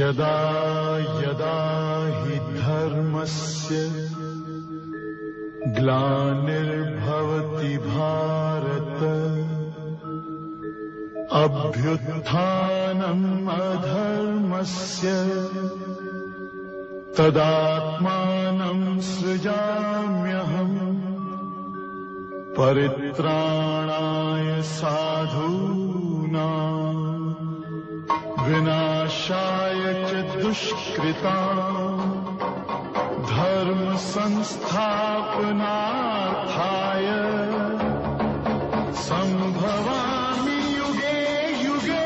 यदा यदा हि धर्मस्य ग्लानिर्भवति भारत अभ्युत्थानम् अधर्मस्य तदात्मानं सृजाम्यहम् परित्राणाय साधूनां विनाशाय च दुष्कृतां धर्म संस्थापनार्थाय संभवामि युगे युगे।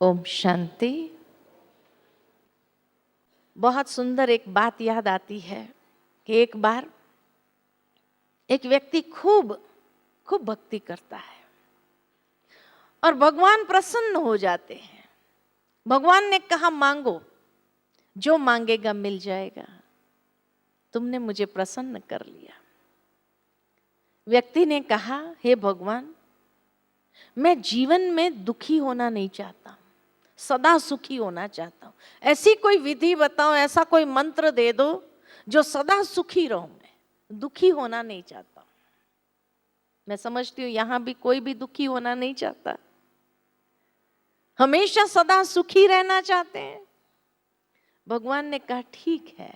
ओम शांति। बहुत सुंदर एक बात याद आती है कि एक बार एक व्यक्ति खूब भक्ति करता है और भगवान प्रसन्न हो जाते हैं। भगवान ने कहा मांगो, जो मांगेगा मिल जाएगा, तुमने मुझे प्रसन्न कर लिया। व्यक्ति ने कहा, हे भगवान, मैं जीवन में दुखी होना नहीं चाहता, सदा सुखी होना चाहता हूं। ऐसी कोई विधि बताओ, ऐसा कोई मंत्र दे दो जो सदा सुखी रहूं, मैं दुखी होना नहीं चाहता हूं। मैं समझती हूं यहां भी कोई भी दुखी होना नहीं चाहता, हमेशा सदा सुखी रहना चाहते हैं। भगवान ने कहा ठीक है,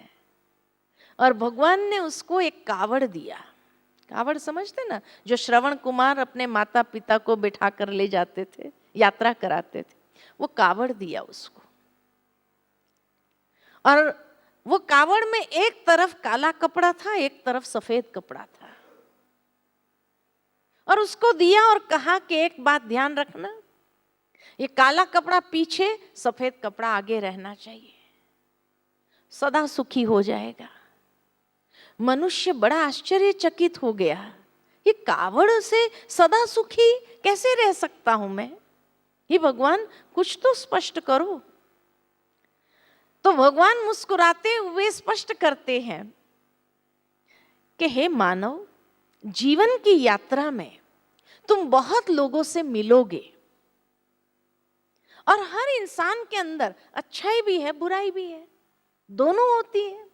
और भगवान ने उसको एक कावड़ दिया। कावड़ समझते ना, जो श्रवण कुमार अपने माता पिता को बिठा कर ले जाते थे, यात्रा कराते थे, वो कावड़ दिया उसको। और वो कावड़ में एक तरफ काला कपड़ा था, एक तरफ सफेद कपड़ा था, और उसको दिया और कहा कि एक बात ध्यान रखना, ये काला कपड़ा पीछे, सफेद कपड़ा आगे रहना चाहिए, सदा सुखी हो जाएगा। मनुष्य बड़ा आश्चर्यचकित हो गया, ये कावड़ से सदा सुखी कैसे रह सकता हूं मैं? हे भगवान, कुछ तो स्पष्ट करो। तो भगवान मुस्कुराते हुए स्पष्ट करते हैं कि हे मानव, जीवन की यात्रा में तुम बहुत लोगों से मिलोगे, और हर इंसान के अंदर अच्छाई भी है, बुराई भी है, दोनों होती है।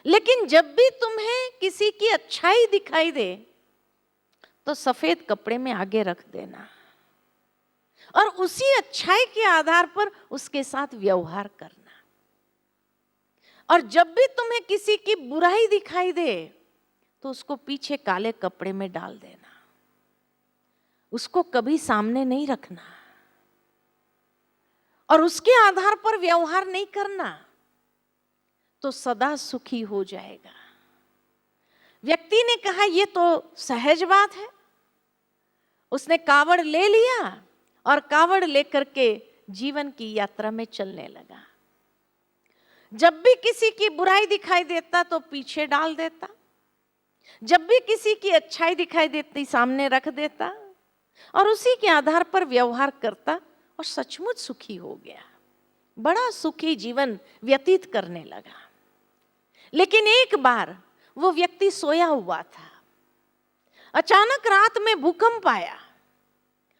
लेकिन जब भी तुम्हें किसी की अच्छाई दिखाई दे तो सफेद कपड़े में आगे रख देना, और उसी अच्छाई के आधार पर उसके साथ व्यवहार करना। और जब भी तुम्हें किसी की बुराई दिखाई दे तो उसको पीछे काले कपड़े में डाल देना, उसको कभी सामने नहीं रखना, और उसके आधार पर व्यवहार नहीं करना, तो सदा सुखी हो जाएगा। व्यक्ति ने कहा ये तो सहज बात है। उसने कावड़ ले लिया और कावड़ लेकर के जीवन की यात्रा में चलने लगा। जब भी किसी की बुराई दिखाई देता तो पीछे डाल देता, जब भी किसी की अच्छाई दिखाई देती सामने रख देता, और उसी के आधार पर व्यवहार करता, और सचमुच सुखी हो गया, बड़ा सुखी जीवन व्यतीत करने लगा। लेकिन एक बार वो व्यक्ति सोया हुआ था, अचानक रात में भूकंप आया,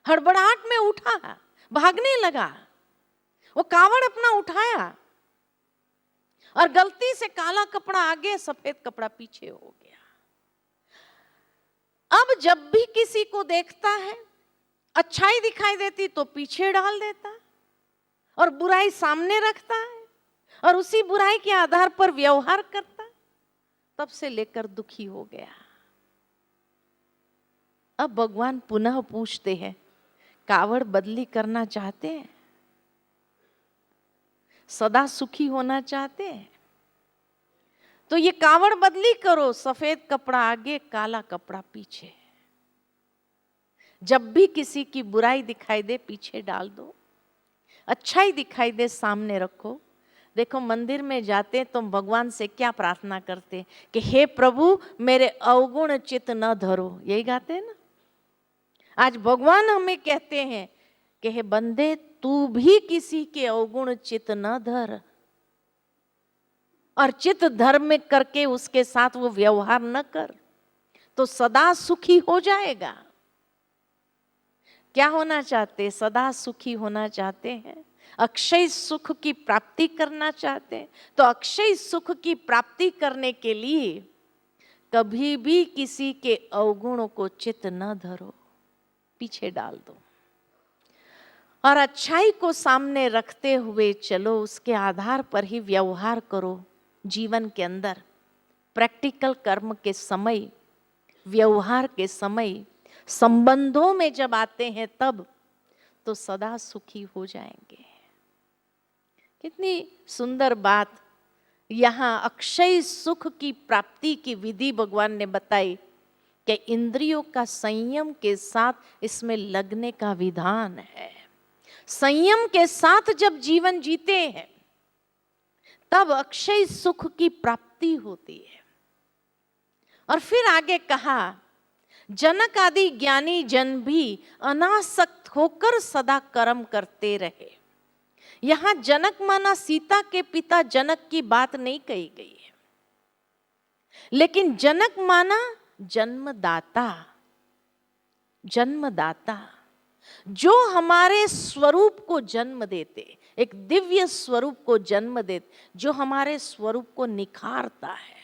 हड़बड़ाहट में उठा, भागने लगा। वो कावड़ अपना उठाया और गलती से काला कपड़ा आगे, सफेद कपड़ा पीछे हो गया। अब जब भी किसी को देखता है, अच्छाई दिखाई देती तो पीछे डाल देता, और बुराई सामने रखता है, और उसी बुराई के आधार पर व्यवहार करता। तब से लेकर दुखी हो गया। अब भगवान पुनः पूछते हैं, कावड़ बदली करना चाहते हैं? सदा सुखी होना चाहते हैं? तो ये कावड़ बदली करो, सफेद कपड़ा आगे, काला कपड़ा पीछे। जब भी किसी की बुराई दिखाई दे पीछे डाल दो, अच्छाई दिखाई दे सामने रखो। देखो, मंदिर में जाते तो भगवान से क्या प्रार्थना करते कि हे प्रभु, मेरे अवगुण चित्त न धरो, यही गाते हैं ना। आज भगवान हमें कहते हैं कि हे बंदे, तू भी किसी के अवगुण चित न धर, और चित धर्म करके उसके साथ वो व्यवहार न कर, तो सदा सुखी हो जाएगा। क्या होना चाहते? सदा सुखी होना चाहते हैं, अक्षय सुख की प्राप्ति करना चाहते हैं, तो अक्षय सुख की प्राप्ति करने के लिए कभी भी किसी के अवगुणों को चित न धरो, पीछे डाल दो, और अच्छाई को सामने रखते हुए चलो, उसके आधार पर ही व्यवहार करो। जीवन के अंदर प्रैक्टिकल कर्म के समय, व्यवहार के समय, संबंधों में जब आते हैं तब तो सदा सुखी हो जाएंगे। कितनी सुंदर बात यहाँ अक्षय सुख की प्राप्ति की विधि भगवान ने बताई कि इंद्रियों का संयम के साथ इसमें लगने का विधान है। संयम के साथ जब जीवन जीते हैं तब अक्षय सुख की प्राप्ति होती है। और फिर आगे कहा, जनक आदि ज्ञानी जन भी अनासक्त होकर सदा कर्म करते रहे। यहां जनक माना सीता के पिता जनक की बात नहीं कही गई है, लेकिन जनक माना जन्मदाता, जन्मदाता, जो हमारे स्वरूप को जन्म देते, एक दिव्य स्वरूप को जन्म देते, जो हमारे स्वरूप को निखारता है,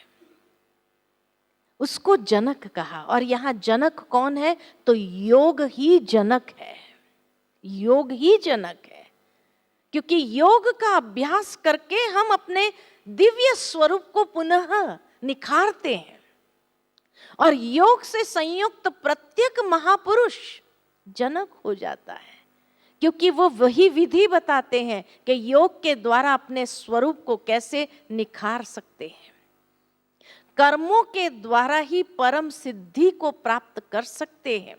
उसको जनक कहा। और यहां जनक कौन है? तो योग ही जनक है, योग ही जनक है, क्योंकि योग का अभ्यास करके हम अपने दिव्य स्वरूप को पुनः निखारते हैं। और योग से संयुक्त प्रत्येक महापुरुष जनक हो जाता है, क्योंकि वो वही विधि बताते हैं कि योग के द्वारा अपने स्वरूप को कैसे निखार सकते हैं, कर्मों के द्वारा ही परम सिद्धि को प्राप्त कर सकते हैं।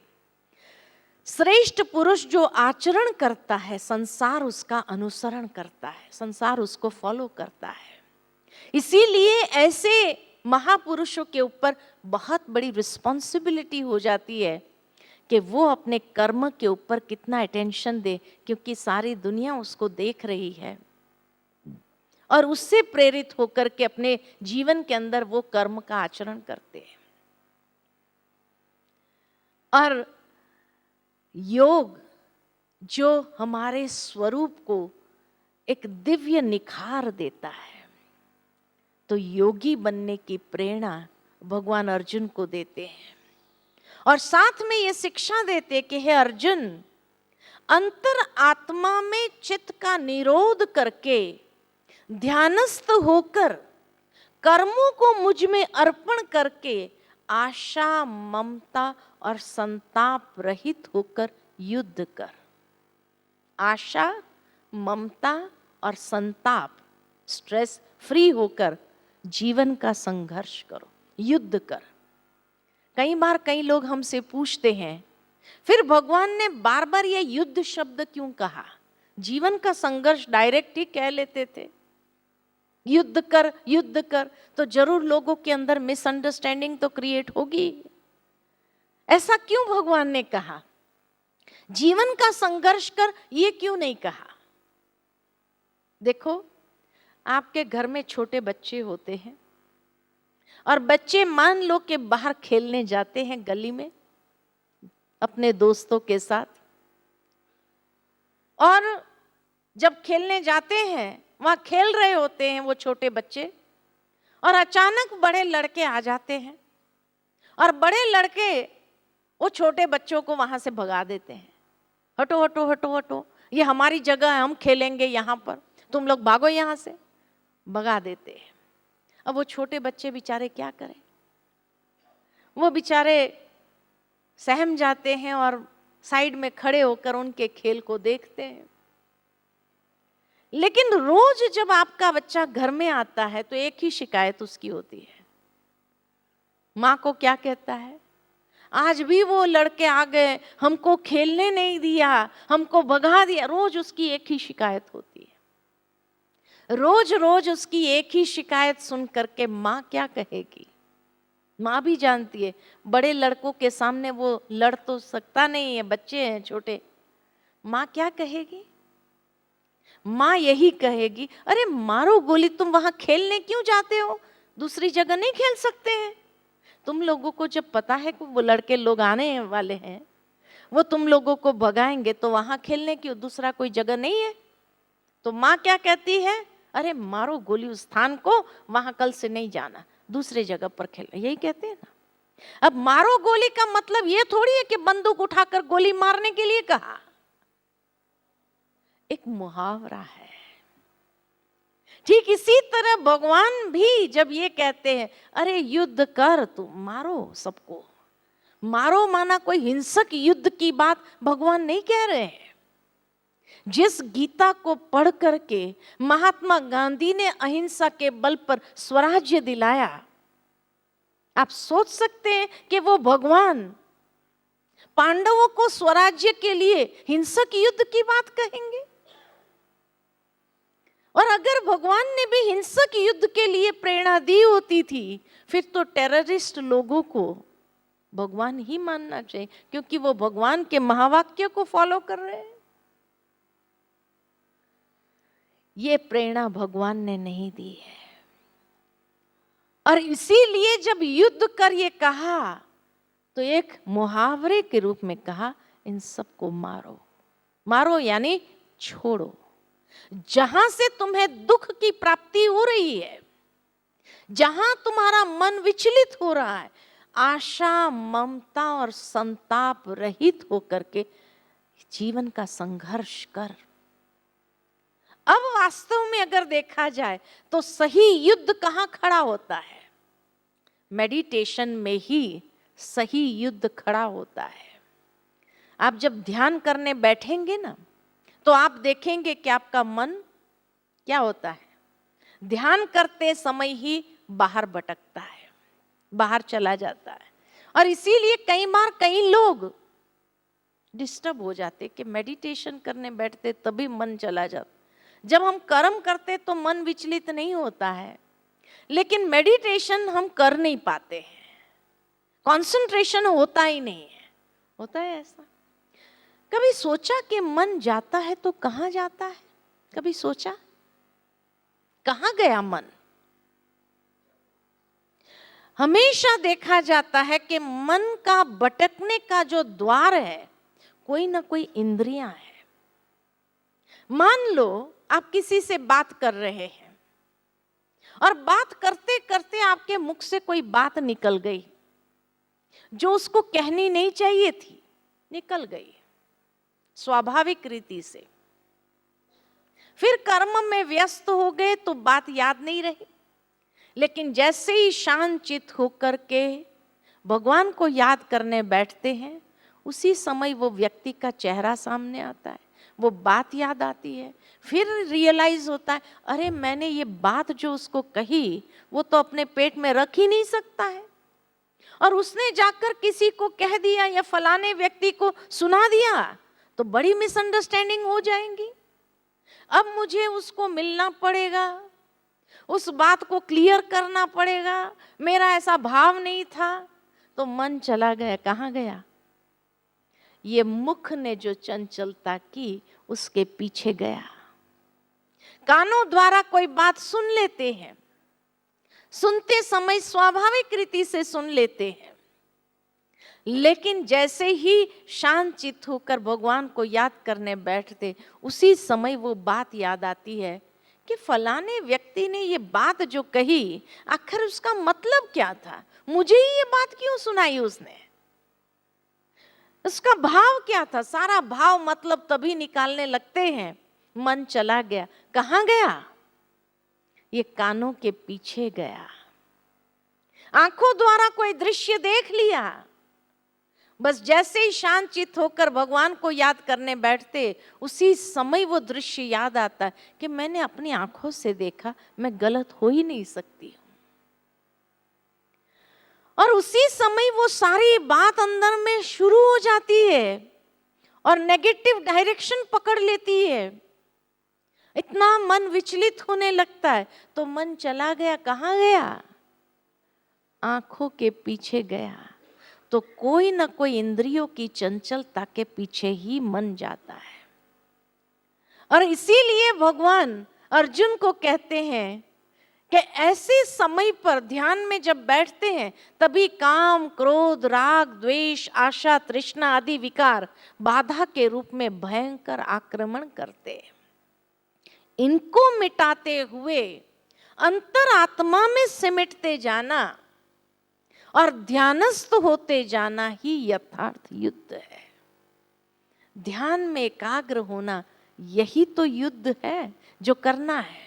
श्रेष्ठ पुरुष जो आचरण करता है, संसार उसका अनुसरण करता है, संसार उसको फॉलो करता है। इसीलिए ऐसे महापुरुषों के ऊपर बहुत बड़ी रिस्पॉन्सिबिलिटी हो जाती है कि वो अपने कर्म के ऊपर कितना अटेंशन दे, क्योंकि सारी दुनिया उसको देख रही है और उससे प्रेरित होकर के अपने जीवन के अंदर वो कर्म का आचरण करते हैं। और योग जो हमारे स्वरूप को एक दिव्य निखार देता है, तो योगी बनने की प्रेरणा भगवान अर्जुन को देते हैं और साथ में ये शिक्षा देते कि हे अर्जुन, अंतर आत्मा में चित्त का निरोध करके ध्यानस्थ होकर कर्मों को मुझ में अर्पण करके आशा, ममता और संताप रहित होकर युद्ध कर। आशा, ममता और संताप, स्ट्रेस फ्री होकर जीवन का संघर्ष करो, युद्ध कर। कई बार कई लोग हमसे पूछते हैं, फिर भगवान ने बार बार ये युद्ध शब्द क्यों कहा? जीवन का संघर्ष डायरेक्ट ही कह लेते थे, युद्ध कर, युद्ध कर, तो जरूर लोगों के अंदर मिसअंडरस्टैंडिंग तो क्रिएट होगी। ऐसा क्यों भगवान ने कहा? जीवन का संघर्ष कर, ये क्यों नहीं कहा? देखो, आपके घर में छोटे बच्चे होते हैं और बच्चे मान लो कि बाहर खेलने जाते हैं गली में अपने दोस्तों के साथ, और जब खेलने जाते हैं वहां खेल रहे होते हैं वो छोटे बच्चे, और अचानक बड़े लड़के आ जाते हैं और बड़े लड़के वो छोटे बच्चों को वहां से भगा देते हैं। हटो हटो हटो हटो, ये हमारी जगह है, हम खेलेंगे यहाँ पर, तुम लोग भागो यहाँ से, भगा देते हैं। अब वो छोटे बच्चे बेचारे क्या करें? वो बेचारे सहम जाते हैं और साइड में खड़े होकर उनके खेल को देखते हैं। लेकिन रोज जब आपका बच्चा घर में आता है तो एक ही शिकायत उसकी होती है, माँ को क्या कहता है? आज भी वो लड़के आ गए, हमको खेलने नहीं दिया, हमको भगा दिया। रोज उसकी एक ही शिकायत होती है। रोज रोज उसकी एक ही शिकायत सुन करके माँ क्या कहेगी? माँ भी जानती है, बड़े लड़कों के सामने वो लड़ तो सकता नहीं है, बच्चे हैं छोटे। माँ क्या कहेगी? माँ यही कहेगी, अरे मारो गोली, तुम वहां खेलने क्यों जाते हो? दूसरी जगह नहीं खेल सकते हैं? तुम लोगों को जब पता है कि वो लड़के लोग आने वाले हैं, वो तुम लोगों को भगाएंगे, तो वहां खेलने की दूसरा कोई जगह नहीं है? तो माँ क्या कहती है? अरे मारो गोली उस स्थान को, वहां कल से नहीं जाना, दूसरे जगह पर खेलना, यही कहते हैं ना। अब मारो गोली का मतलब ये थोड़ी है कि बंदूक उठाकर गोली मारने के लिए कहा, एक मुहावरा है। ठीक इसी तरह भगवान भी जब ये कहते हैं, अरे युद्ध कर, तू मारो सबको, मारो माना कोई हिंसक युद्ध की बात भगवान नहीं कह रहे हैं। जिस गीता को पढ़ करके महात्मा गांधी ने अहिंसा के बल पर स्वराज्य दिलाया, आप सोच सकते हैं कि वो भगवान पांडवों को स्वराज्य के लिए हिंसक युद्ध की बात कहेंगे? और अगर भगवान ने भी हिंसक युद्ध के लिए प्रेरणा दी होती थी, फिर तो टेररिस्ट लोगों को भगवान ही मानना चाहिए, क्योंकि वो भगवान के महावाक्य को फॉलो कर रहे हैं। ये प्रेरणा भगवान ने नहीं दी है। और इसीलिए जब युद्ध कर ये कहा, तो एक मुहावरे के रूप में कहा, इन सबको मारो। मारो यानी छोड़ो। जहां से तुम्हें दुख की प्राप्ति हो रही है, जहां तुम्हारा मन विचलित हो रहा है, आशा, ममता और संताप रहित होकर के जीवन का संघर्ष कर। अब वास्तव में अगर देखा जाए तो सही युद्ध कहाँ खड़ा होता है? मेडिटेशन में ही सही युद्ध खड़ा होता है। आप जब ध्यान करने बैठेंगे ना, तो आप देखेंगे कि आपका मन क्या होता है, ध्यान करते समय ही बाहर भटकता है, बाहर चला जाता है। और इसीलिए कई बार कई लोग डिस्टर्ब हो जाते कि मेडिटेशन करने बैठते तभी मन चला जाता। जब हम कर्म करते तो मन विचलित नहीं होता है, लेकिन मेडिटेशन हम कर नहीं पाते हैं, कंसंट्रेशन होता ही नहीं है। होता है ऐसा? कभी सोचा कि मन जाता है तो कहाँ जाता है? कभी सोचा कहाँ गया मन? हमेशा देखा जाता है कि मन का भटकने का जो द्वार है, कोई ना कोई इंद्रियां है। मान लो आप किसी से बात कर रहे हैं और बात करते करते आपके मुख से कोई बात निकल गई जो उसको कहनी नहीं चाहिए थी, निकल गई स्वाभाविक रीति से। फिर कर्म में व्यस्त हो गए तो बात याद नहीं रही, लेकिन जैसे ही शांत चित्त होकर के भगवान को याद करने बैठते हैं, उसी समय वो व्यक्ति का चेहरा सामने आता है, वो बात याद आती है। फिर रियलाइज होता है, अरे मैंने ये बात जो उसको कही वो तो अपने पेट में रख ही नहीं सकता है, और उसने जाकर किसी को कह दिया या फलाने व्यक्ति को सुना दिया तो बड़ी मिसअंडरस्टैंडिंग हो जाएंगी। अब मुझे उसको मिलना पड़ेगा, उस बात को क्लियर करना पड़ेगा, मेरा ऐसा भाव नहीं था। तो मन चला गया, कहाँ गया? ये मुख ने जो चंचलता की उसके पीछे गया। कानों द्वारा कोई बात सुन लेते हैं, सुनते समय स्वाभाविक रीति से सुन लेते हैं, लेकिन जैसे ही शांत चित्त होकर भगवान को याद करने बैठते, उसी समय वो बात याद आती है कि फलाने व्यक्ति ने ये बात जो कही, आखिर उसका मतलब क्या था? मुझे ही ये बात क्यों सुनाई उसने? उसका भाव क्या था? सारा भाव मतलब तभी निकालने लगते हैं। मन चला गया, कहाँ गया? ये कानों के पीछे गया। आंखों द्वारा कोई दृश्य देख लिया, बस जैसे ही शांत चित्त होकर भगवान को याद करने बैठते, उसी समय वो दृश्य याद आता है कि मैंने अपनी आंखों से देखा, मैं गलत हो ही नहीं सकती हूं। और उसी समय वो सारी बात अंदर में शुरू हो जाती है और नेगेटिव डायरेक्शन पकड़ लेती है। इतना मन विचलित होने लगता है, तो मन चला गया, कहाँ गया? आंखों के पीछे गया तो कोई न कोई इंद्रियों की चंचलता के पीछे ही मन जाता है। और इसीलिए भगवान अर्जुन को कहते हैं कि ऐसे समय पर ध्यान में जब बैठते हैं तभी काम, क्रोध, राग, द्वेष, आशा, तृष्णा आदि विकार बाधा के रूप में भयंकर आक्रमण करते हैं। इनको मिटाते हुए अंतरात्मा में सिमटते जाना और ध्यानस्थ होते जाना ही यथार्थ युद्ध है। ध्यान में एकाग्र होना यही तो युद्ध है जो करना है।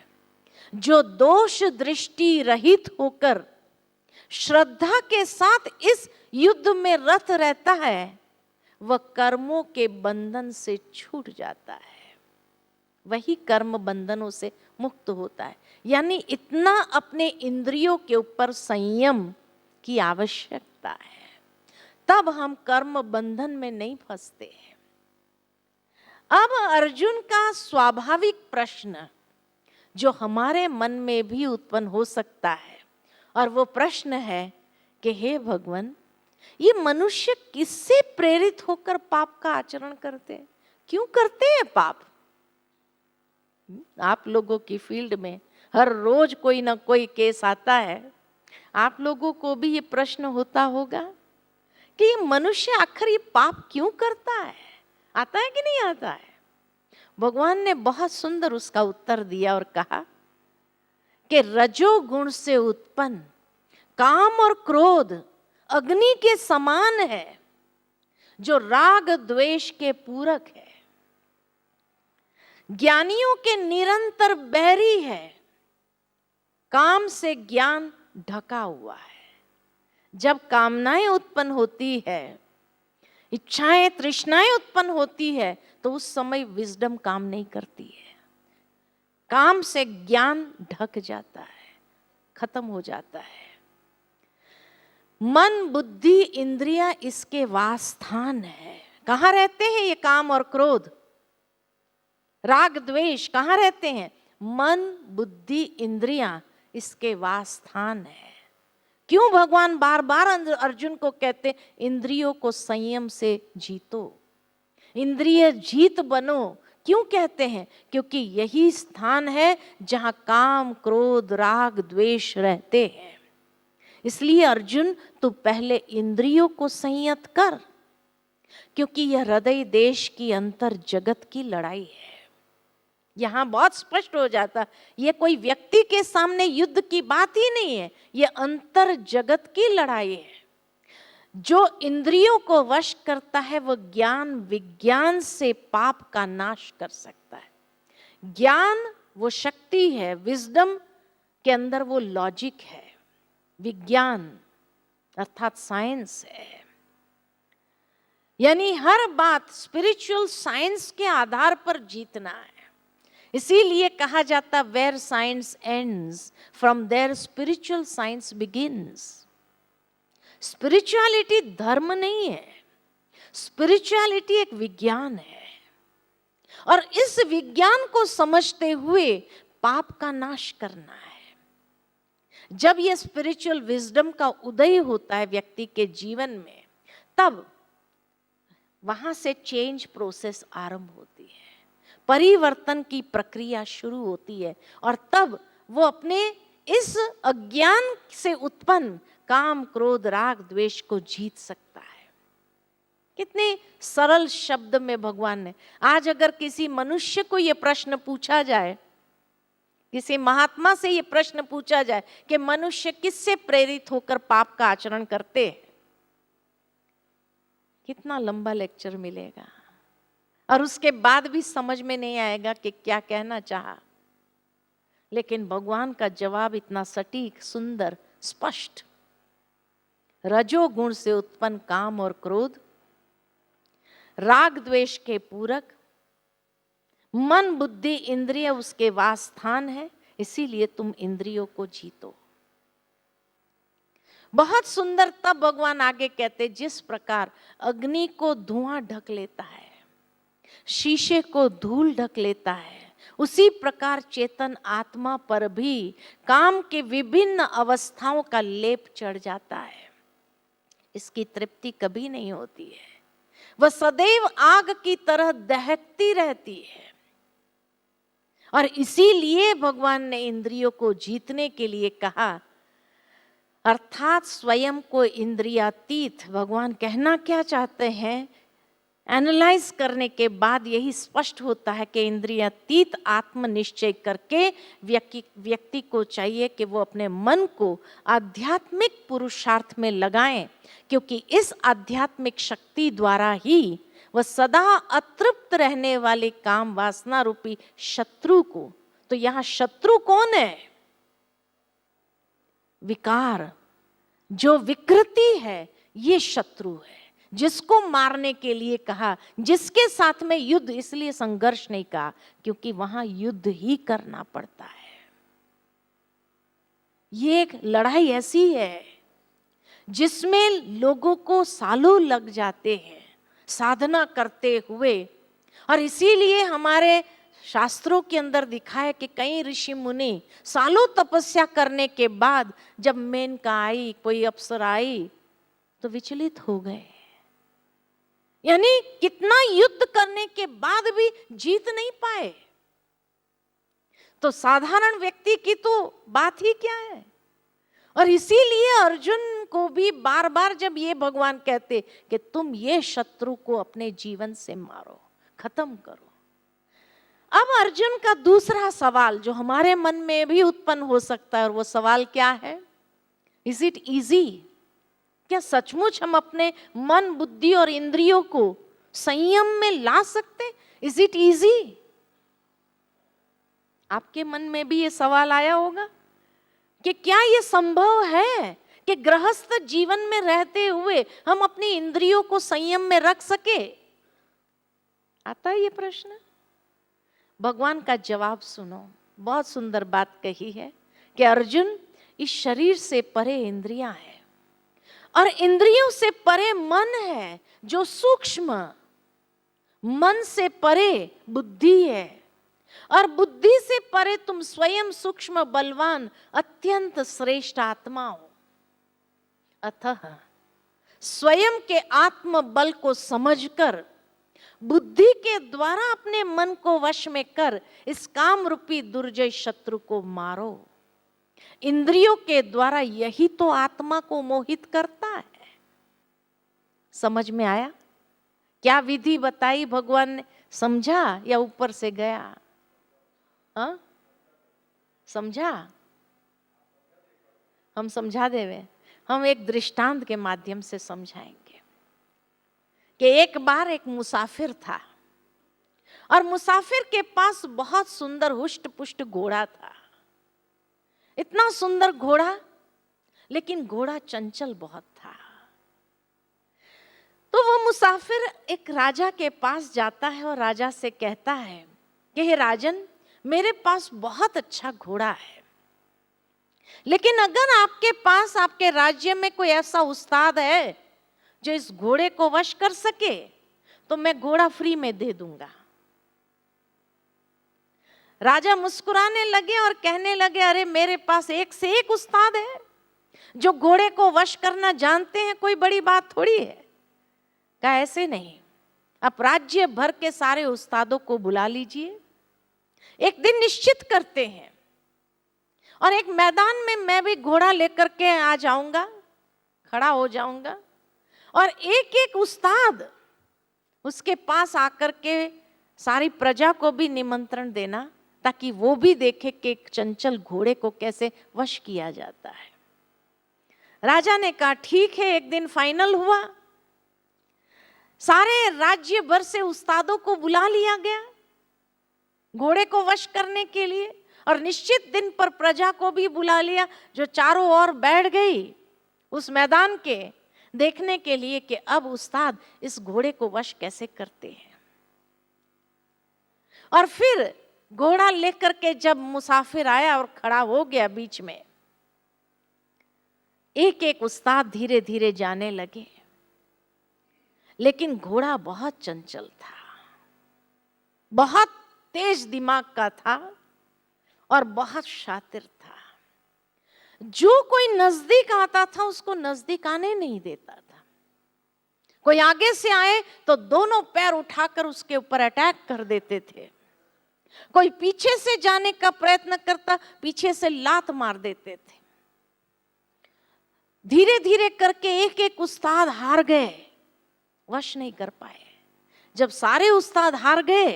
जो दोष दृष्टि रहित होकर श्रद्धा के साथ इस युद्ध में रत रहता है वह कर्मों के बंधन से छूट जाता है, वही कर्म बंधनों से मुक्त होता है। यानी इतना अपने इंद्रियों के ऊपर संयम की आवश्यकता है, तब हम कर्म बंधन में नहीं फंसते हैं। अब अर्जुन का स्वाभाविक प्रश्न जो हमारे मन में भी उत्पन्न हो सकता है, और वो प्रश्न है कि हे भगवान, ये मनुष्य किससे प्रेरित होकर पाप का आचरण करते हैं? क्यों करते हैं पाप? आप लोगों की फील्ड में हर रोज कोई ना कोई केस आता है। आप लोगों को भी ये प्रश्न होता होगा कि ये मनुष्य आखिर ये पाप क्यों करता है? आता है कि नहीं आता है? भगवान ने बहुत सुंदर उसका उत्तर दिया और कहा कि रजोगुण से उत्पन्न काम और क्रोध अग्नि के समान है जो राग द्वेष के पूरक है, ज्ञानियों के निरंतर बैरी है। काम से ज्ञान ढका हुआ है। जब कामनाएं उत्पन्न होती है, इच्छाएं तृष्णाएं उत्पन्न होती है, तो उस समय विजडम काम नहीं करती है। काम से ज्ञान ढक जाता है, खत्म हो जाता है। मन, बुद्धि, इंद्रियां इसके वासस्थान है। कहाँ रहते हैं ये काम और क्रोध, राग द्वेष? कहाँ रहते हैं? मन, बुद्धि, इंद्रियां इसके वासस्थान है। क्यों भगवान बार बार अर्जुन को कहते इंद्रियों को संयम से जीतो, इंद्रिय जीत बनो? क्यों कहते हैं? क्योंकि यही स्थान है जहां काम, क्रोध, राग, द्वेष रहते हैं। इसलिए अर्जुन, तू पहले इंद्रियों को संयत कर, क्योंकि यह हृदय देश की अंतर जगत की लड़ाई है। यहां बहुत स्पष्ट हो जाता, यह कोई व्यक्ति के सामने युद्ध की बात ही नहीं है, यह अंतर जगत की लड़ाई है। जो इंद्रियों को वश करता है वह ज्ञान विज्ञान से पाप का नाश कर सकता है। ज्ञान वो शक्ति है, विजडम के अंदर वो लॉजिक है, विज्ञान अर्थात साइंस है। यानी हर बात स्पिरिचुअल साइंस के आधार पर जीतना है। इसीलिए कहा जाता where science ends from there spiritual science begins. Spirituality धर्म नहीं है, स्पिरिचुअलिटी एक विज्ञान है, और इस विज्ञान को समझते हुए पाप का नाश करना है। जब यह स्पिरिचुअल विजडम का उदय होता है व्यक्ति के जीवन में, तब वहां से चेंज प्रोसेस आरंभ होती है, परिवर्तन की प्रक्रिया शुरू होती है, और तब वो अपने इस अज्ञान से उत्पन्न काम, क्रोध, राग, द्वेष को जीत सकता है। कितने सरल शब्द में भगवान ने, आज अगर किसी मनुष्य को यह प्रश्न पूछा जाए, किसी महात्मा से यह प्रश्न पूछा जाए कि मनुष्य किससे प्रेरित होकर पाप का आचरण करते हैं, कितना लंबा लेक्चर मिलेगा, और उसके बाद भी समझ में नहीं आएगा कि क्या कहना चाहा। लेकिन भगवान का जवाब इतना सटीक, सुंदर, स्पष्ट। रजोगुण से उत्पन्न काम और क्रोध राग द्वेष के पूरक, मन, बुद्धि, इंद्रिय उसके वासस्थान है। इसीलिए तुम इंद्रियों को जीतो। बहुत सुंदर। तब भगवान आगे कहते, जिस प्रकार अग्नि को धुआं ढक लेता है, शीशे को धूल ढक लेता है, उसी प्रकार चेतन आत्मा पर भी काम के विभिन्न अवस्थाओं का लेप चढ़ जाता है। इसकी तृप्ति कभी नहीं होती है, वह सदैव आग की तरह दहकती रहती है। और इसीलिए भगवान ने इंद्रियों को जीतने के लिए कहा, अर्थात स्वयं को इंद्रियातीत। भगवान कहना क्या चाहते हैं, एनालाइज करने के बाद यही स्पष्ट होता है कि इंद्रियातीत आत्मनिश्चय करके व्यक्ति को चाहिए कि वो अपने मन को आध्यात्मिक पुरुषार्थ में लगाएं, क्योंकि इस आध्यात्मिक शक्ति द्वारा ही वह सदा अतृप्त रहने वाले काम वासना रूपी शत्रु को, तो यहां शत्रु कौन है? विकार, जो विकृति है, ये शत्रु है, जिसको मारने के लिए कहा, जिसके साथ में युद्ध, इसलिए संघर्ष नहीं कहा, क्योंकि वहां युद्ध ही करना पड़ता है। ये एक लड़ाई ऐसी है जिसमें लोगों को सालों लग जाते हैं साधना करते हुए। और इसीलिए हमारे शास्त्रों के अंदर दिखाया कि कई ऋषि मुनि सालों तपस्या करने के बाद जब मेनका आई, कोई अप्सरा आई, तो विचलित हो गए। यानी कितना युद्ध करने के बाद भी जीत नहीं पाए। तो साधारण व्यक्ति की तो बात ही क्या है। और इसीलिए अर्जुन को भी बार बार जब ये भगवान कहते कि तुम ये शत्रु को अपने जीवन से मारो, खत्म करो। अब अर्जुन का दूसरा सवाल जो हमारे मन में भी उत्पन्न हो सकता है, और वो सवाल क्या है, इज इट इजी? क्या सचमुच हम अपने मन, बुद्धि और इंद्रियों को संयम में ला सकते? Is it easy? आपके मन में भी ये सवाल आया होगा कि क्या ये संभव है कि गृहस्थ जीवन में रहते हुए हम अपनी इंद्रियों को संयम में रख सके? आता है ये प्रश्न? भगवान का जवाब सुनो, बहुत सुंदर बात कही है कि अर्जुन, इस शरीर से परे इंद्रियां हैं और इंद्रियों से परे मन है जो सूक्ष्म, मन से परे बुद्धि है और बुद्धि से परे तुम स्वयं सूक्ष्म, बलवान, अत्यंत श्रेष्ठ आत्मा हो। अतः स्वयं के आत्म बल को समझकर बुद्धि के द्वारा अपने मन को वश में कर इस काम रूपी दुर्जय शत्रु को मारो। इंद्रियों के द्वारा यही तो आत्मा को मोहित करता है। समझ में आया? क्या विधि बताई भगवान ने? समझा या ऊपर से गया? हाँ, समझा? हम समझा देवे। हम एक दृष्टांत के माध्यम से समझाएंगे कि एक बार एक मुसाफिर था और मुसाफिर के पास बहुत सुंदर हुष्ट पुष्ट घोड़ा था। इतना सुंदर घोड़ा, लेकिन घोड़ा चंचल बहुत था। तो वो मुसाफिर एक राजा के पास जाता है और राजा से कहता है कि हे राजन, मेरे पास बहुत अच्छा घोड़ा है, लेकिन अगर आपके पास, आपके राज्य में कोई ऐसा उस्ताद है जो इस घोड़े को वश कर सके तो मैं घोड़ा फ्री में दे दूंगा। राजा मुस्कुराने लगे और कहने लगे, अरे मेरे पास एक से एक उस्ताद है जो घोड़े को वश करना जानते हैं, कोई बड़ी बात थोड़ी है। कहा ऐसे नहीं, आप राज्य भर के सारे उस्तादों को बुला लीजिए, एक दिन निश्चित करते हैं और एक मैदान में मैं भी घोड़ा लेकर के आ जाऊंगा, खड़ा हो जाऊंगा और एक एक उस्ताद उसके पास आकर के सारी प्रजा को भी निमंत्रण देना, ताकि वो भी देखे कि एक चंचल घोड़े को कैसे वश किया जाता है। राजा ने कहा ठीक है। एक दिन फाइनल हुआ, सारे राज्य भर से उस्तादों को बुला लिया गया घोड़े को वश करने के लिए, और निश्चित दिन पर प्रजा को भी बुला लिया, जो चारों ओर बैठ गई उस मैदान के देखने के लिए कि अब उस्ताद इस घोड़े को वश कैसे करते हैं। और फिर घोड़ा लेकर के जब मुसाफिर आया और खड़ा हो गया बीच में, एक एक उस्ताद धीरे धीरे जाने लगे, लेकिन घोड़ा बहुत चंचल था, बहुत तेज दिमाग का था और बहुत शातिर था। जो कोई नजदीक आता था उसको नजदीक आने नहीं देता था। कोई आगे से आए तो दोनों पैर उठाकर उसके ऊपर अटैक कर देते थे। कोई पीछे से जाने का प्रयत्न करता, पीछे से लात मार देते थे। धीरे धीरे करके एक एक उस्ताद हार गए, वश नहीं कर पाए। जब सारे उस्ताद हार गए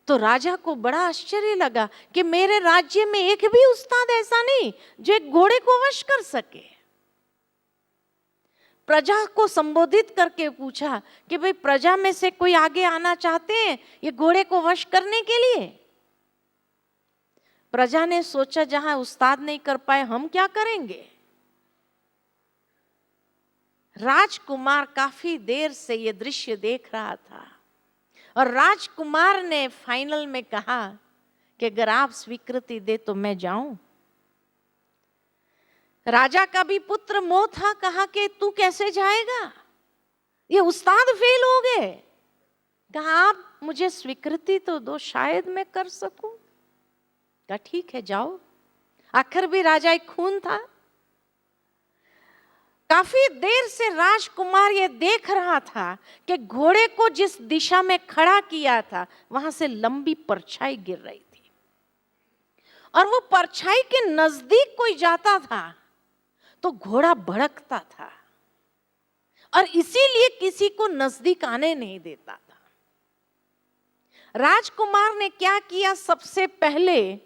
तो राजा को बड़ा आश्चर्य लगा कि मेरे राज्य में एक भी उस्ताद ऐसा नहीं जो एक घोड़े को वश कर सके। प्रजा को संबोधित करके पूछा कि भाई प्रजा में से कोई आगे आना चाहते हैं ये घोड़े को वश करने के लिए? प्रजा ने सोचा जहां उस्ताद नहीं कर पाए हम क्या करेंगे। राजकुमार काफी देर से ये दृश्य देख रहा था और राजकुमार ने फाइनल में कहा कि अगर आप स्वीकृति दे तो मैं जाऊं। राजा का भी पुत्र मोह था, कहा कि तू कैसे जाएगा, ये उस्ताद फेल हो गए। कहा आप मुझे स्वीकृति तो दो, शायद मैं कर सकूं। कहा ठीक है जाओ। आखिर भी राजा एक खून था। काफी देर से राजकुमार ये देख रहा था कि घोड़े को जिस दिशा में खड़ा किया था वहां से लंबी परछाई गिर रही थी और वो परछाई के नजदीक कोई जाता था तो घोड़ा भड़कता था और इसीलिए किसी को नजदीक आने नहीं देता था। राजकुमार ने क्या किया, सबसे पहले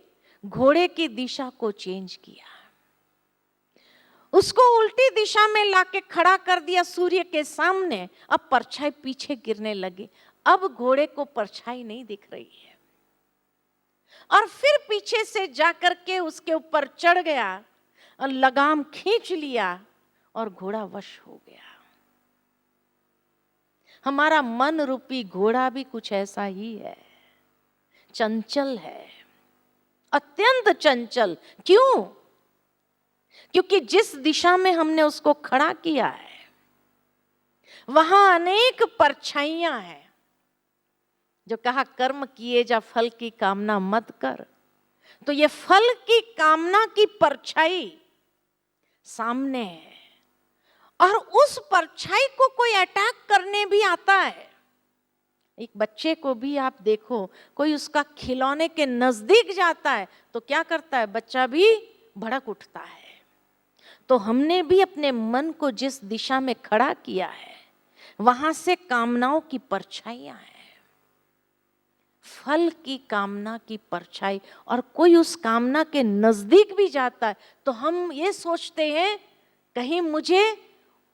घोड़े की दिशा को चेंज किया, उसको उल्टी दिशा में लाके खड़ा कर दिया सूर्य के सामने। अब परछाई पीछे गिरने लगी, अब घोड़े को परछाई नहीं दिख रही है। और फिर पीछे से जाकर के उसके ऊपर चढ़ गया और लगाम खींच लिया और घोड़ा वश हो गया। हमारा मन रूपी घोड़ा भी कुछ ऐसा ही है, चंचल है, अत्यंत चंचल। क्यों? क्योंकि जिस दिशा में हमने उसको खड़ा किया है वहां अनेक परछाइयां हैं। जो कहा कर्म किए जा फल की कामना मत कर, तो ये फल की कामना की परछाई सामने है और उस परछाई को कोई अटैक करने भी आता है। एक बच्चे को भी आप देखो, कोई उसका खिलौने के नजदीक जाता है तो क्या करता है, बच्चा भी भड़क उठता है। तो हमने भी अपने मन को जिस दिशा में खड़ा किया है वहां से कामनाओं की परछाइयां हैं, फल की कामना की परछाई। और कोई उस कामना के नजदीक भी जाता है तो हम ये सोचते हैं कहीं मुझे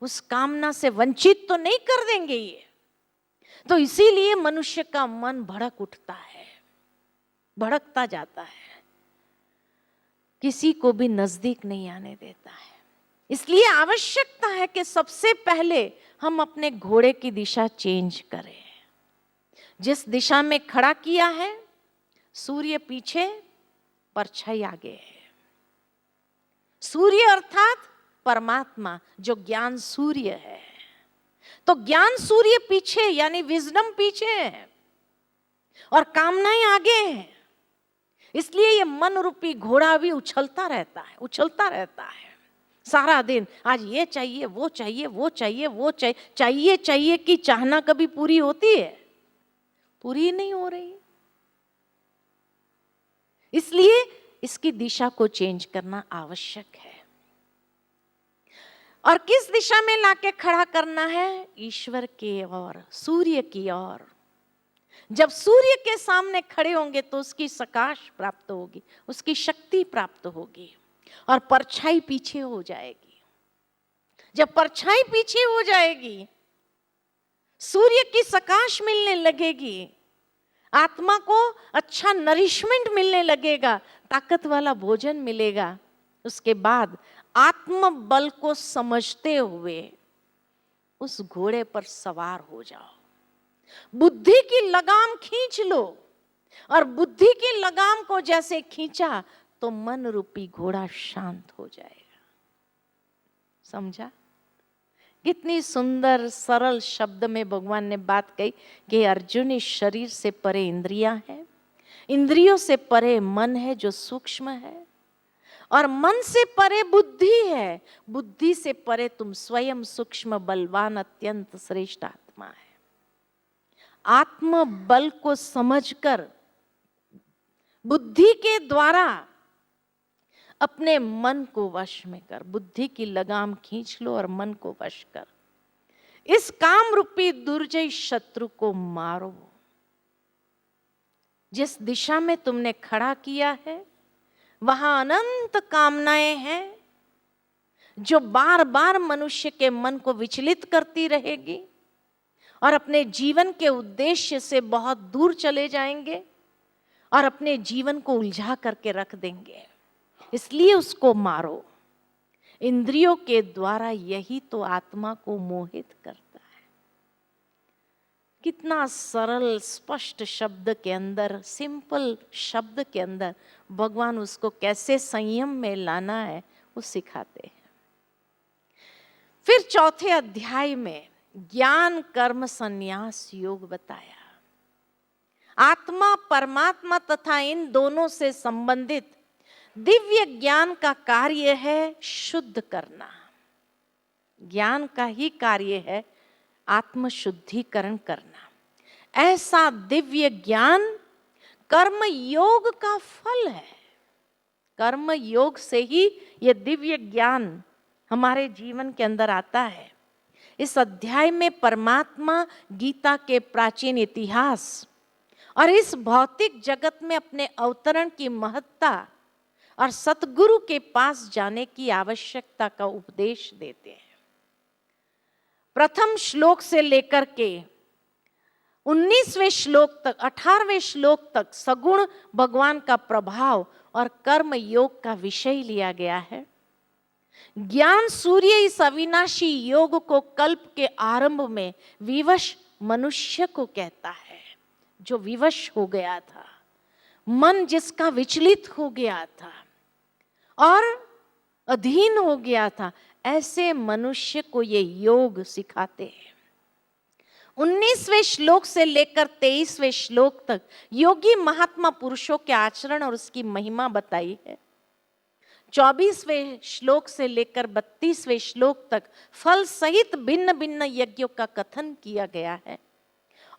उस कामना से वंचित तो नहीं कर देंगे ये। तो इसीलिए मनुष्य का मन भड़क उठता है, भड़कता जाता है, किसी को भी नजदीक नहीं आने देता है। इसलिए आवश्यकता है कि सबसे पहले हम अपने घोड़े की दिशा चेंज करें। जिस दिशा में खड़ा किया है, सूर्य पीछे, परछाई आगे है। सूर्य अर्थात परमात्मा, जो ज्ञान सूर्य है, तो ज्ञान सूर्य पीछे यानी विजडम पीछे है और कामनाएं आगे हैं। इसलिए ये मन रूपी घोड़ा भी उछलता रहता है, उछलता रहता है सारा दिन। आज ये चाहिए, वो चाहिए, वो चाहिए, वो चाहिए, चाहिए चाहिए की चाहना कभी पूरी होती है? पूरी नहीं हो रही। इसलिए इसकी दिशा को चेंज करना आवश्यक है। और किस दिशा में लाके खड़ा करना है? ईश्वर की ओर, सूर्य की ओर। जब सूर्य के सामने खड़े होंगे तो उसकी प्रकाश प्राप्त होगी, उसकी शक्ति प्राप्त होगी और परछाई पीछे हो जाएगी। जब परछाई पीछे हो जाएगी, सूर्य की प्रकाश मिलने लगेगी, आत्मा को अच्छा नरिशमेंट मिलने लगेगा, ताकत वाला भोजन मिलेगा। उसके बाद आत्म बल को समझते हुए उस घोड़े पर सवार हो जाओ। बुद्धि की लगाम खींच लो और बुद्धि की लगाम को जैसे खींचा तो मन रूपी घोड़ा शांत हो जाएगा। समझा? कितनी सुंदर सरल शब्द में भगवान ने बात कही कि अर्जुन, इस शरीर से परे इंद्रियां हैं, इंद्रियों से परे मन है जो सूक्ष्म है, और मन से परे बुद्धि है, बुद्धि से परे तुम स्वयं सूक्ष्म बलवान अत्यंत श्रेष्ठ आत्मा है। आत्म बल को समझकर बुद्धि के द्वारा अपने मन को वश में कर, बुद्धि की लगाम खींच लो और मन को वश कर, इस काम रूपी दुर्जय शत्रु को मारो। जिस दिशा में तुमने खड़ा किया है वहां अनंत कामनाएं हैं जो बार बार मनुष्य के मन को विचलित करती रहेगी और अपने जीवन के उद्देश्य से बहुत दूर चले जाएंगे और अपने जीवन को उलझा करके रख देंगे। इसलिए उसको मारो। इंद्रियों के द्वारा यही तो आत्मा को मोहित करता है। कितना सरल स्पष्ट शब्द के अंदर, सिंपल शब्द के अंदर भगवान उसको कैसे संयम में लाना है वो सिखाते हैं। फिर चौथे अध्याय में ज्ञान कर्म संन्यास योग बताया। आत्मा, परमात्मा तथा इन दोनों से संबंधित दिव्य ज्ञान का कार्य है शुद्ध करना। ज्ञान का ही कार्य है आत्म शुद्धिकरण करना। ऐसा दिव्य ज्ञान कर्म योग का फल है। कर्म योग से ही यह दिव्य ज्ञान हमारे जीवन के अंदर आता है। इस अध्याय में परमात्मा गीता के प्राचीन इतिहास और इस भौतिक जगत में अपने अवतरण की महत्ता और सतगुरु के पास जाने की आवश्यकता का उपदेश देते हैं। प्रथम श्लोक से लेकर के 19वें श्लोक तक, 18वें श्लोक तक सगुण भगवान का प्रभाव और कर्म योग का विषय लिया गया है। ज्ञान सूर्य इस अविनाशी योग को कल्प के आरंभ में विवश मनुष्य को कहता है, जो विवश हो गया था, मन जिसका विचलित हो गया था और अधीन हो गया था, ऐसे मनुष्य को ये योग सिखाते हैं। 19वें श्लोक से लेकर 23वें श्लोक तक योगी महात्मा पुरुषों के आचरण और उसकी महिमा बताई है। 24वें श्लोक से लेकर 32वें श्लोक तक फल सहित भिन्न भिन्न यज्ञों का कथन किया गया है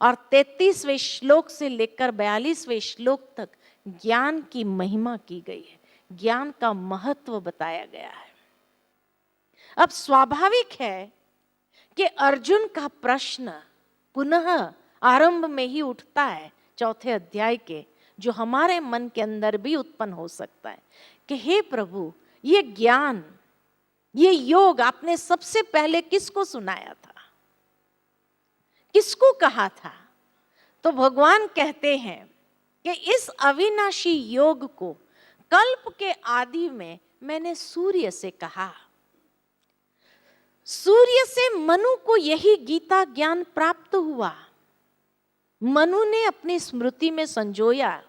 और 33वें श्लोक से लेकर 42वें श्लोक तक ज्ञान की महिमा की गई है, ज्ञान का महत्व बताया गया है। अब स्वाभाविक है कि अर्जुन का प्रश्न पुनः आरंभ में ही उठता है चौथे अध्याय के, जो हमारे मन के अंदर भी उत्पन्न हो सकता है कि हे प्रभु, ये ज्ञान, ये योग आपने सबसे पहले किसको सुनाया था, किसको कहा था? तो भगवान कहते हैं कि इस अविनाशी योग को कल्प के आदि में मैंने सूर्य से कहा। सूर्य से मनु को यही गीता ज्ञान प्राप्त हुआ। मनु ने अपनी स्मृति में संजोया।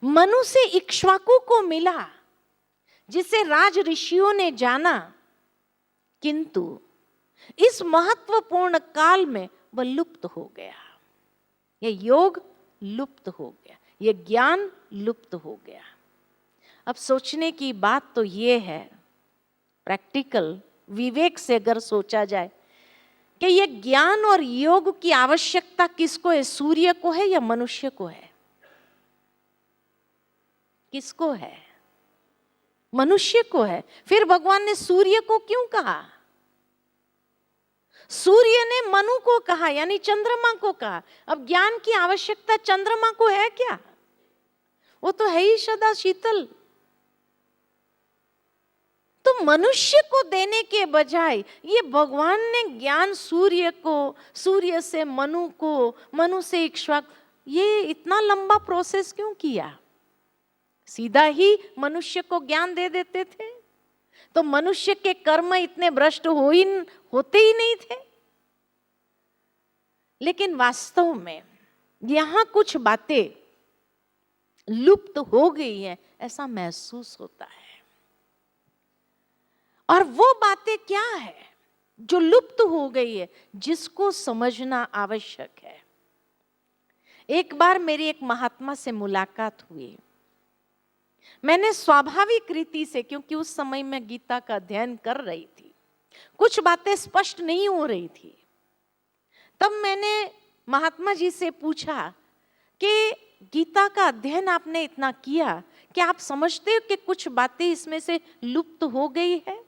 मनु से इक्ष्वाकु को मिला, जिसे राज ऋषियों ने जाना, किंतु इस महत्वपूर्ण काल में वह लुप्त हो गया। यह योग लुप्त हो गया, यह ज्ञान लुप्त हो गया। अब सोचने की बात तो यह है, प्रैक्टिकल विवेक से अगर सोचा जाए कि यह ज्ञान और योग की आवश्यकता किसको है, सूर्य को है या मनुष्य को है? किसको है? मनुष्य को है। फिर भगवान ने सूर्य को क्यों कहा? सूर्य ने मनु को कहा, यानी चंद्रमा को कहा। अब ज्ञान की आवश्यकता चंद्रमा को है क्या? वो तो है ही सदा शीतल। तो मनुष्य को देने के बजाय ये भगवान ने ज्ञान सूर्य को, सूर्य से मनु को, मनु से इक्ष्वाकु, ये इतना लंबा प्रोसेस क्यों किया? सीधा ही मनुष्य को ज्ञान दे देते थे तो मनुष्य के कर्म इतने भ्रष्ट होते ही नहीं थे। लेकिन वास्तव में यहां कुछ बातें लुप्त हो गई हैं, ऐसा महसूस होता है। और वो बातें क्या है? जो लुप्त हो गई है, जिसको समझना आवश्यक है। एक बार मेरी एक महात्मा से मुलाकात हुई। मैंने स्वाभाविक रीति से, क्योंकि उस समय मैं गीता का अध्ययन कर रही थी, कुछ बातें स्पष्ट नहीं हो रही थी, तब मैंने महात्मा जी से पूछा कि गीता का अध्ययन आपने इतना किया, क्या आप समझते हो कि कुछ बातें इसमें से लुप्त हो गई है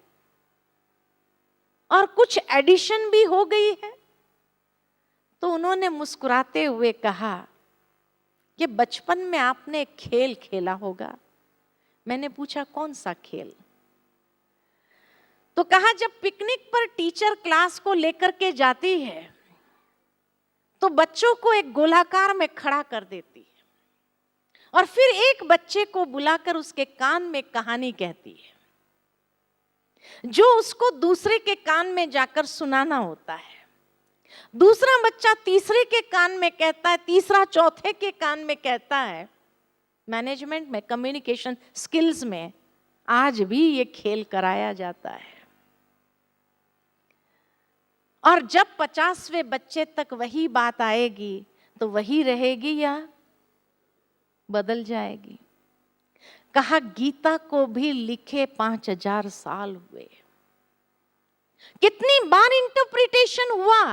और कुछ एडिशन भी हो गई है? तो उन्होंने मुस्कुराते हुए कहा कि बचपन में आपने एक खेल खेला होगा। मैंने पूछा कौन सा खेल? तो कहा जब पिकनिक पर टीचर क्लास को लेकर के जाती है तो बच्चों को एक गोलाकार में खड़ा कर देती है और फिर एक बच्चे को बुलाकर उसके कान में कहानी कहती है, जो उसको दूसरे के कान में जाकर सुनाना होता है। दूसरा बच्चा तीसरे के कान में कहता है, तीसरा चौथे के कान में कहता है। मैनेजमेंट में, कम्युनिकेशन स्किल्स में आज भी ये खेल कराया जाता है। और जब 50वें बच्चे तक वही बात आएगी तो वही रहेगी या बदल जाएगी? कहा गीता को भी लिखे 5000 साल हुए, कितनी बार इंटरप्रिटेशन हुआ।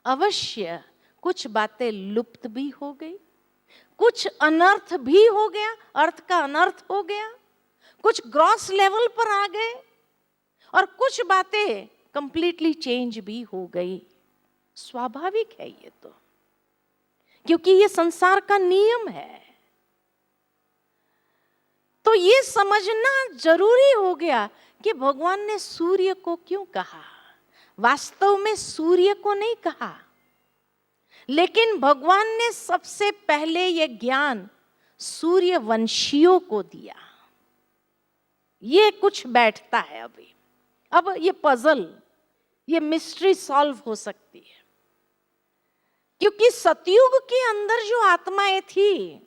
अवश्य कुछ बातें लुप्त भी हो गई, कुछ अनर्थ भी हो गया, अर्थ का अनर्थ हो गया, कुछ ग्रॉस लेवल पर आ गए और कुछ बातें कंप्लीटली चेंज भी हो गई। स्वाभाविक है ये तो, क्योंकि ये संसार का नियम है। तो ये समझना जरूरी हो गया कि भगवान ने सूर्य को क्यों कहा। वास्तव में सूर्य को नहीं कहा, लेकिन भगवान ने सबसे पहले ये ज्ञान सूर्यवंशियों को दिया। ये कुछ बैठता है अभी, अब ये पजल, ये मिस्ट्री सॉल्व हो सकती है। क्योंकि सतयुग के अंदर जो आत्माएं थी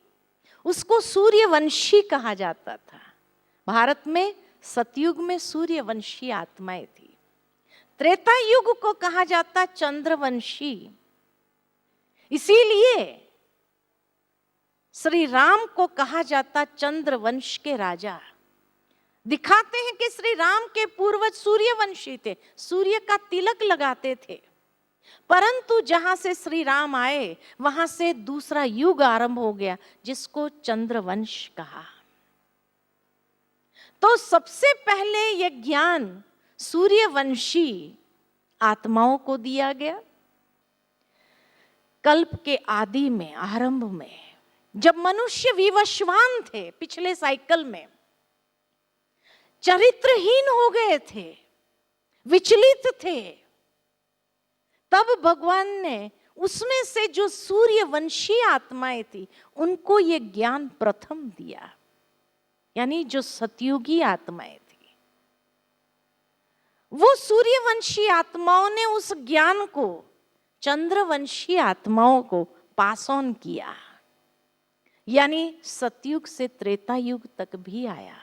उसको सूर्यवंशी कहा जाता था। भारत में सतयुग में सूर्यवंशी आत्माएं थी। त्रेता युग को कहा जाता चंद्रवंशी। इसीलिए श्री राम को कहा जाता चंद्रवंश के राजा। दिखाते हैं कि श्री राम के पूर्वज सूर्यवंशी थे, सूर्य का तिलक लगाते थे। परंतु जहां से श्री राम आए वहां से दूसरा युग आरंभ हो गया, जिसको चंद्रवंश कहा। तो सबसे पहले यह ज्ञान सूर्यवंशी आत्माओं को दिया गया। कल्प के आदि में, आरंभ में, जब मनुष्य विवशवान थे, पिछले साइकिल में चरित्रहीन हो गए थे, विचलित थे, तब भगवान ने उसमें से जो सूर्यवंशी आत्माएं थी उनको ये ज्ञान प्रथम दिया, यानी जो सतयुगी आत्माएं थी। वो सूर्यवंशी आत्माओं ने उस ज्ञान को चंद्रवंशी आत्माओं को पास ऑन किया, यानी सतयुग से त्रेता युग तक भी आया।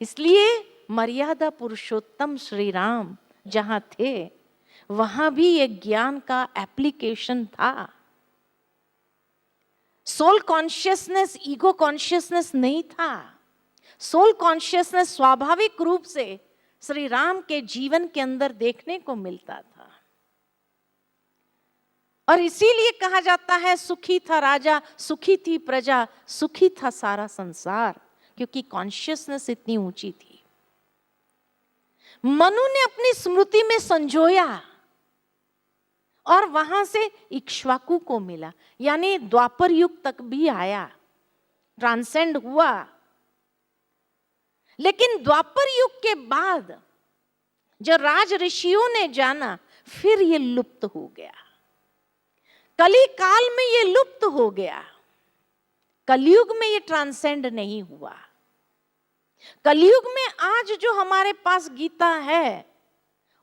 इसलिए मर्यादा पुरुषोत्तम श्री राम जहां थे वहां भी ये ज्ञान का एप्लीकेशन था। सोल कॉन्शियसनेस, ईगो कॉन्शियसनेस नहीं था। सोल कॉन्शियसनेस स्वाभाविक रूप से श्री राम के जीवन के अंदर देखने को मिलता था। और इसीलिए कहा जाता है सुखी था राजा, सुखी थी प्रजा, सुखी था सारा संसार, क्योंकि कॉन्शियसनेस इतनी ऊंची थी। मनु ने अपनी स्मृति में संजोया और वहां से इक्ष्वाकु को मिला, यानी द्वापर युग तक भी आया, ट्रांसेंड हुआ। लेकिन द्वापर युग के बाद जो राज ऋषियों ने जाना, फिर ये लुप्त हो गया। कली काल में ये लुप्त हो गया। कलयुग में ये ट्रांसेंड नहीं हुआ। कलयुग में आज जो हमारे पास गीता है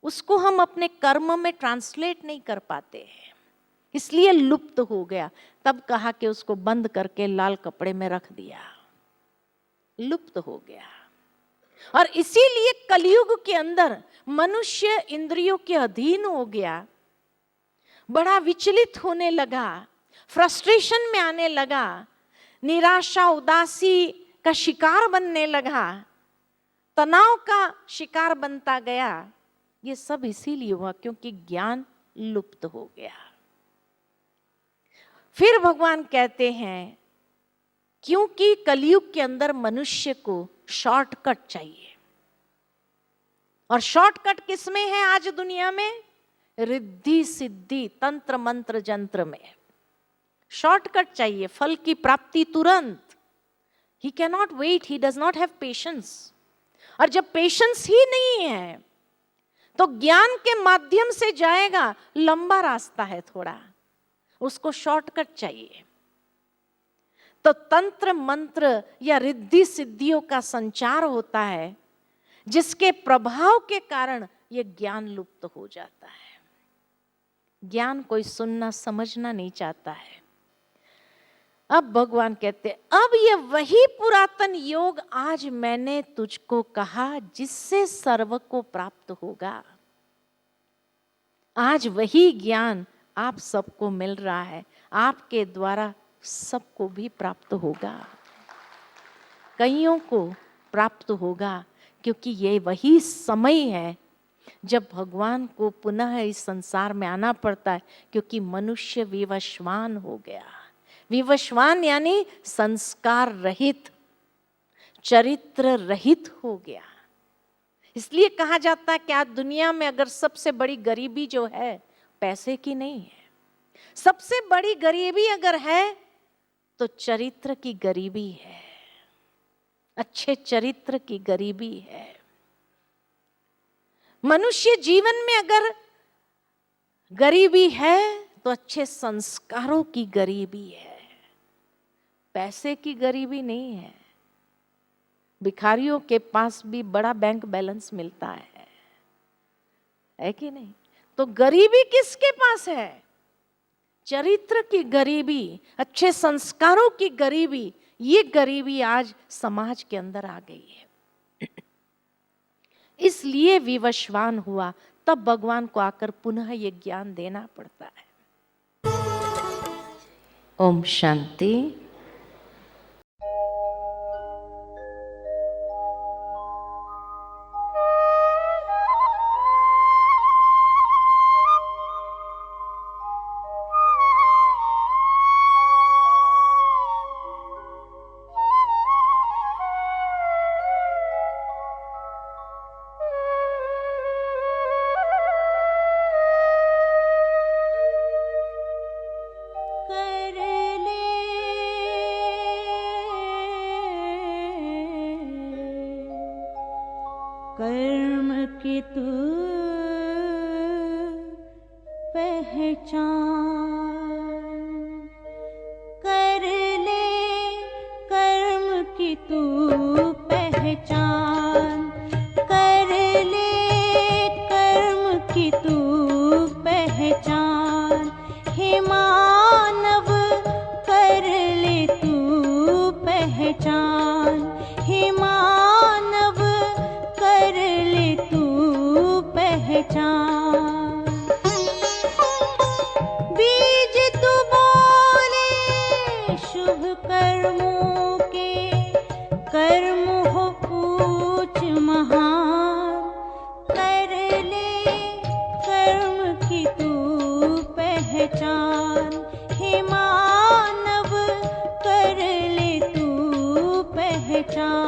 उसको हम अपने कर्म में ट्रांसलेट नहीं कर पाते हैं, इसलिए लुप्त हो गया। तब कहा कि उसको बंद करके लाल कपड़े में रख दिया, लुप्त हो गया। और इसीलिए कलयुग के अंदर मनुष्य इंद्रियों के अधीन हो गया, बड़ा विचलित होने लगा, फ्रस्ट्रेशन में आने लगा, निराशा उदासी का शिकार बनने लगा, तनाव का शिकार बनता गया। ये सब इसीलिए हुआ क्योंकि ज्ञान लुप्त हो गया। फिर भगवान कहते हैं क्योंकि कलयुग के अंदर मनुष्य को शॉर्टकट चाहिए। और शॉर्टकट किसमें है आज दुनिया में? रिद्धि सिद्धि तंत्र मंत्र जंत्र में शॉर्टकट चाहिए, फल की प्राप्ति तुरंत। ही can not wait, he does not have patience. और जब पेशेंस ही नहीं है तो ज्ञान के माध्यम से जाएगा, लंबा रास्ता है थोड़ा, उसको शॉर्टकट चाहिए। तो तंत्र मंत्र या रिद्धि सिद्धियों का संचार होता है, जिसके प्रभाव के कारण यह ज्ञान लुप्त हो जाता है। ज्ञान कोई सुनना समझना नहीं चाहता है। अब भगवान कहते अब ये वही पुरातन योग आज मैंने तुझको कहा, जिससे सर्व को प्राप्त होगा। आज वही ज्ञान आप सबको मिल रहा है, आपके द्वारा सबको भी प्राप्त होगा, कईयों को प्राप्त होगा, क्योंकि ये वही समय है जब भगवान को पुनः इस संसार में आना पड़ता है, क्योंकि मनुष्य विवशवान हो गया। विवशवान यानी संस्कार रहित, चरित्र रहित हो गया। इसलिए कहा जाता है कि आज दुनिया में अगर सबसे बड़ी गरीबी जो है पैसे की नहीं है, सबसे बड़ी गरीबी अगर है तो चरित्र की गरीबी है, अच्छे चरित्र की गरीबी है। मनुष्य जीवन में अगर गरीबी है तो अच्छे संस्कारों की गरीबी है, पैसे की गरीबी नहीं है। भिखारियों के पास भी बड़ा बैंक बैलेंस मिलता है कि नहीं? तो गरीबी किसके पास है? चरित्र की गरीबी, अच्छे संस्कारों की गरीबी। ये गरीबी आज समाज के अंदर आ गई है, इसलिए विवशवान हुआ। तब भगवान को आकर पुनः ये ज्ञान देना पड़ता है। ओम शांति। कर्म की तू पहचान, कर ले कर्म की तू पहचान, कर ले कर्म की तू पहचान। हे मानव कर ले तू पहचान, हे मानव कर ले तू पहचान। बीज तू बोले शुभ कर्मों के, कर्म हो ऊंच महान। कर ले कर्म की तू पहचान, हे मानव कर ले तू पहचान।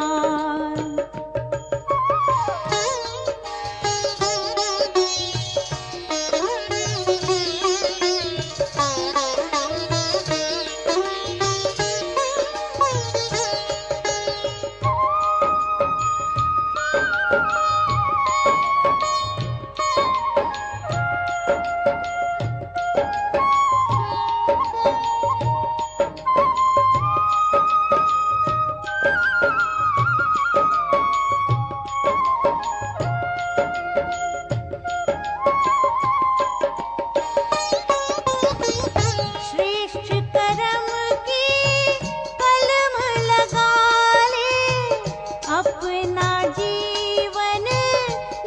अपना जीवन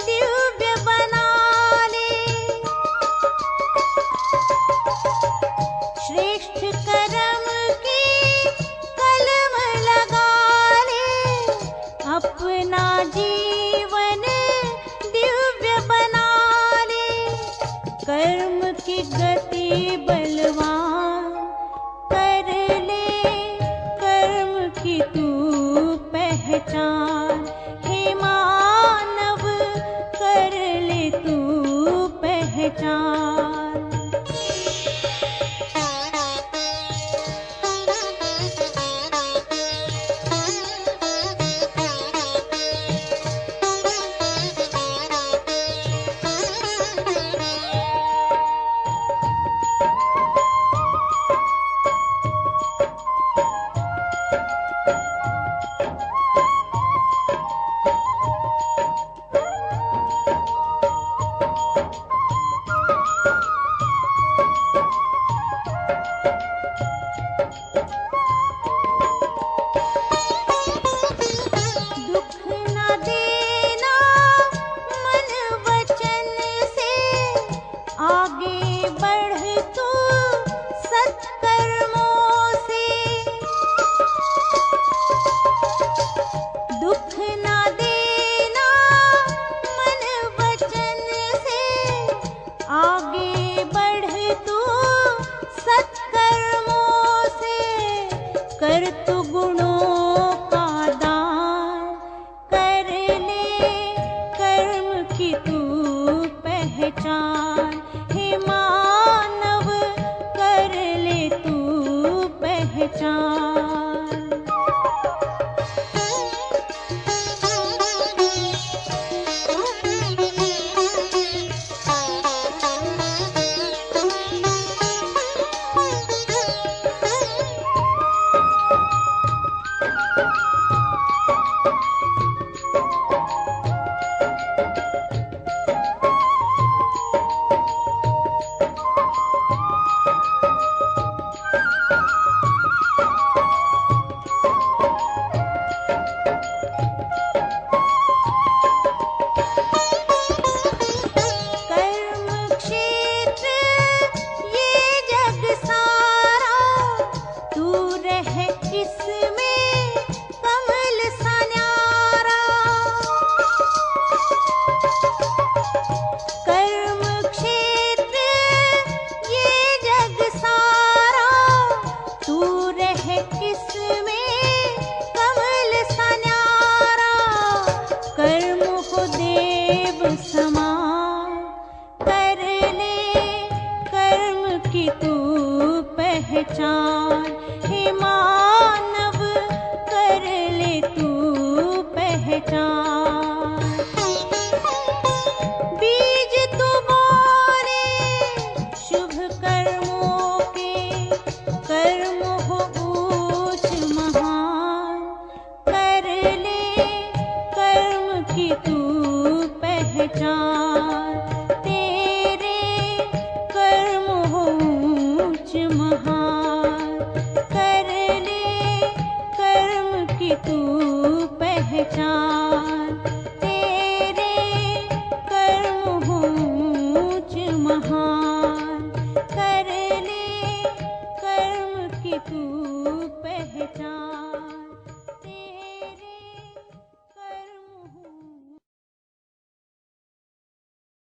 दिव्य बना ले। श्रेष्ठ कर्म की कलम लगा ले, अपना जीवन